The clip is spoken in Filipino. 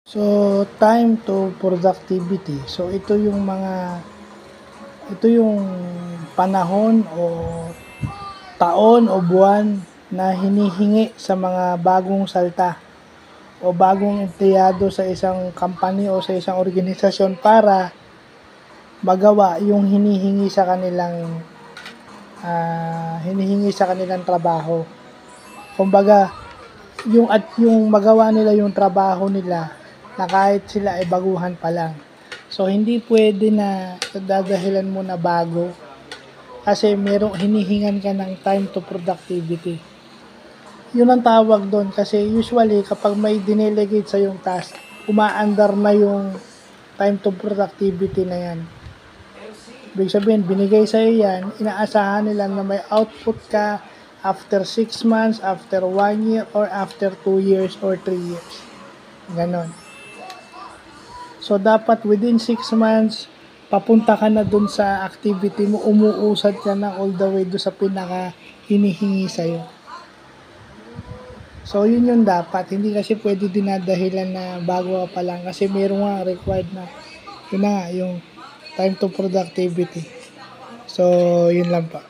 So, time to productivity. So, ito yung panahon o taon o buwan na hinihingi sa mga bagong salta o bagong empleyado sa isang company o sa isang organisasyon para magawa yung hinihingi sa kanilang trabaho. Kumbaga, yung magawa nila yung trabaho nila na kahit sila ay baguhan pa lang. So, hindi pwede na dadahilan mo na bago kasi hinihingan ka ng time to productivity. Yun ang tawag doon kasi usually kapag may dinelegate sa yung task, umaandar na yung time to productivity na yan. Ibig sabihin, binigay sa iyo yan, inaasahan nila na may output ka after 6 months, after 1 year, or after 2 years or 3 years. Ganon. So, dapat within 6 months, papunta ka na dun sa activity mo, umuusad ka na all the way dun sa pinaka hinihingi sa'yo. So, yun yung dapat. Hindi kasi pwede dinadahilan na bago ka pa lang kasi meron nga required na yun na nga, yung time to productivity. So, yun lang pa.